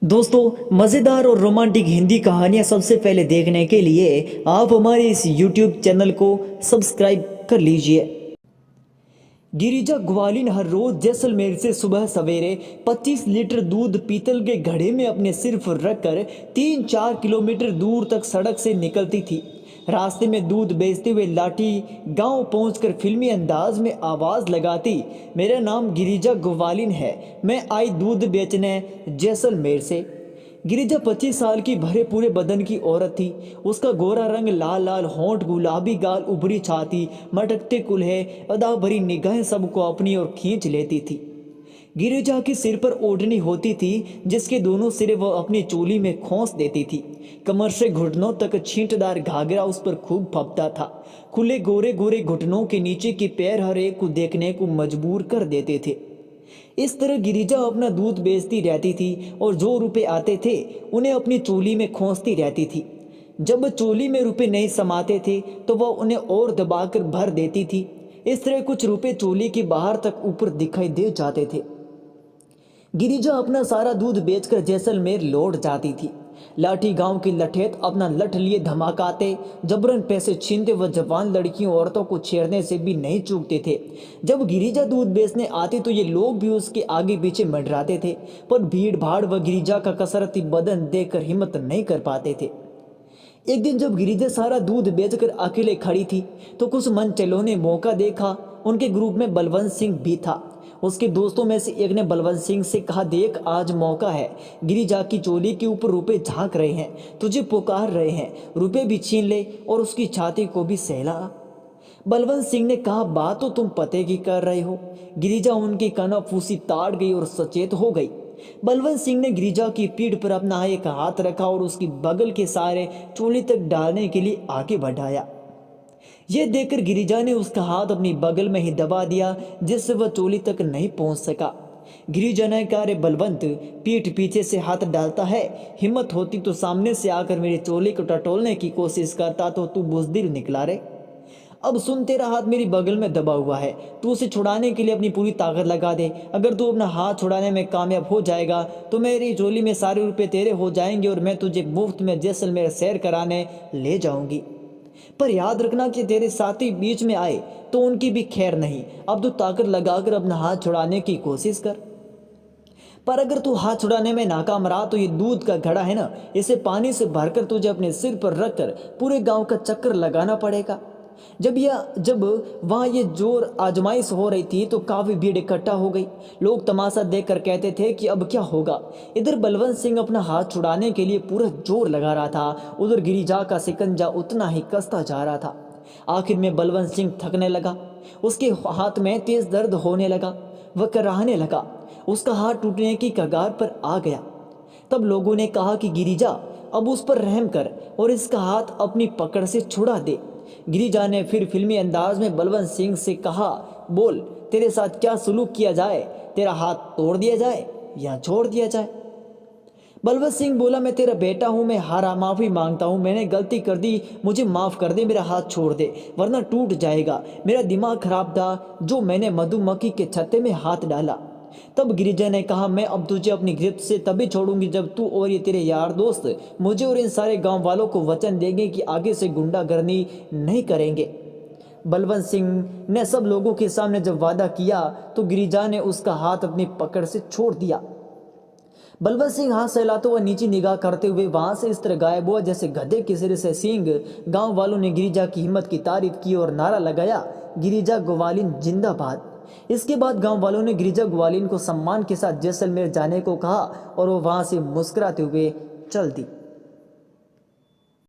दोस्तों, मज़ेदार और रोमांटिक हिंदी कहानियाँ सबसे पहले देखने के लिए आप हमारे इस YouTube चैनल को सब्सक्राइब कर लीजिए। गिरिजा ग्वालिन हर रोज जैसलमेर से सुबह सवेरे 25 लीटर दूध पीतल के घड़े में अपने सिर पर रखकर 3-4 किलोमीटर दूर तक सड़क से निकलती थी। रास्ते में दूध बेचते हुए लाठी गांव पहुंचकर फिल्मी अंदाज में आवाज़ लगाती, मेरा नाम गिरिजा ग्वालिन है, मैं आई दूध बेचने जैसलमेर से। गिरिजा 25 साल की भरे पूरे बदन की औरत थी। उसका गोरा रंग, लाल लाल होंठ, गुलाबी गाल, उभरी छाती, मटकते कुल्हे, अदा भरी निगाहें सबको अपनी ओर खींच लेती थी। गिरिजा के सिर पर ओढ़नी होती थी जिसके दोनों सिरे वह अपनी चोली में खोस देती थी। कमर से घुटनों तक छींटदार घाघरा उस पर खूब फपता था। खुले गोरे गोरे घुटनों के नीचे के पैर हर एक को देखने को मजबूर कर देते थे। इस तरह गिरिजा अपना दूध बेचती रहती थी और जो रुपए आते थे उन्हें अपनी चोली में खोसती रहती थी। जब चोली में रुपए नहीं समाते थे तो वह उन्हें और दबाकर भर देती थी। इस तरह कुछ रुपए चोली के बाहर तक ऊपर दिखाई दे जाते थे। गिरिजा अपना सारा दूध बेचकर जैसलमेर लौट जाती थी। लाठी गांव की लठेत अपना लठ लिए धमाकाते, जबरन पैसे छीनते व जवान लड़कियों औरतों को छेड़ने से भी नहीं चूकते थे। जब गिरिजा दूध बेचने आती तो ये लोग भी उसके आगे पीछे मंडराते थे, पर भीड़ भाड़ व गिरिजा का कसरती बदन देखकर हिम्मत नहीं कर पाते थे। एक दिन जब गिरिजा सारा दूध बेचकर अकेले खड़ी थी तो कुछ मनचलों ने मौका देखा। उनके ग्रुप में बलवंत सिंह भी था। उसके दोस्तों में से एक ने बलवंत सिंह से कहा, देख आज मौका है, गिरिजा की चोली के ऊपर रुपए झांक रहे हैं, तुझे पुकार रहे हैं, रुपए भी छीन ले और उसकी छाती को भी सहला। बलवंत सिंह ने कहा, बात तो तुम पते की कर रहे हो। गिरिजा उनकी कनाफूसी ताड़ गई और सचेत हो गई। बलवंत सिंह ने गिरिजा की पीठ पर अपना एक हाथ रखा और उसकी बगल के सारे चोली तक डालने के लिए आगे बढ़ाया। यह देखकर गिरिजा ने उसका हाथ अपनी बगल में ही दबा दिया, जिससे वह चोली तक नहीं पहुंच सका। गिरिजा ने कहा, रे बलवंत, पीठ पीछे से हाथ डालता है, हिम्मत होती तो सामने से आकर मेरी चोली को टटोलने की कोशिश करता तो तू बुजदिल निकला रे। अब सुन, तेरा हाथ मेरी बगल में दबा हुआ है, तू उसे छुड़ाने के लिए अपनी पूरी ताकत लगा दे। अगर तू अपना हाथ छुड़ाने में कामयाब हो जाएगा तो मेरी चोली में सारे रुपए तेरे हो जाएंगे और मैं तुझे मुफ्त में जैसलमेर सैर कराने ले जाऊंगी। पर याद रखना कि तेरे साथी बीच में आए तो उनकी भी खैर नहीं। अब तू ताकत लगाकर अपना हाथ छुड़ाने की कोशिश कर, पर अगर तू हाथ छुड़ाने में नाकाम रहा तो ये दूध का घड़ा है ना, इसे पानी से भरकर तुझे अपने सिर पर रखकर पूरे गांव का चक्कर लगाना पड़ेगा। जब वहाँ ये जोर आजमाइश हो रही थी तो काफी भीड़ इकट्ठा हो गई। लोग तमाशा देखकर कहते थे कि अब क्या होगा। इधर बलवंत सिंह अपना हाथ छुड़ाने के लिए पूरा जोर लगा रहा था, उधर गिरिजा का सिकंजा उतना ही कसता जा रहा था। आखिर में बलवंत सिंह थकने लगा, उसके हाथ में तेज दर्द होने लगा, वह कराहने लगा, उसका हाथ टूटने की कगार पर आ गया। तब लोगों ने कहा कि गिरिजा, अब उस पर रहम कर और इसका हाथ अपनी पकड़ से छुड़ा दे। गिरिजा ने फिर फिल्मी अंदाज में बलवंत सिंह से कहा, बोल, तेरे साथ क्या सुलूक किया जाए, तेरा हाथ तोड़ दिया जाए या छोड़ दिया जाए। बलवंत सिंह बोला, मैं तेरा बेटा हूं, मैं हारा, माफी मांगता हूं, मैंने गलती कर दी, मुझे माफ कर दे, मेरा हाथ छोड़ दे वरना टूट जाएगा, मेरा दिमाग खराब था जो मैंने मधुमक्खी के छत्ते में हाथ डाला। तब गिरिजा ने कहा, मैं अब तुझे अपनी गिरफ्त से तभी छोड़ूंगी जब तू और ये तेरे यार दोस्त मुझे और इन सारे गांव वालों को वचन देंगे कि आगे से गुंडागर्दी नहीं करेंगे। बलवंत सिंह ने सब लोगों के सामने जब वादा किया तो गिरिजा ने उसका हाथ अपनी पकड़ से छोड़ दिया। बलवंत सिंह हाथ सहलाते हुए नीचे निगाह करते हुए वहां से इस तरह गायब हुआ जैसे गधे के सिर से सींग। गांव वालों ने गिरिजा की हिम्मत की तारीफ की और नारा लगाया, गिरिजा ग्वालिन जिंदाबाद। इसके बाद गांव वालों ने गिरिजा ग्वालिन को सम्मान के साथ जैसलमेर जाने को कहा और वो वहां से मुस्कुराते हुए चल दी।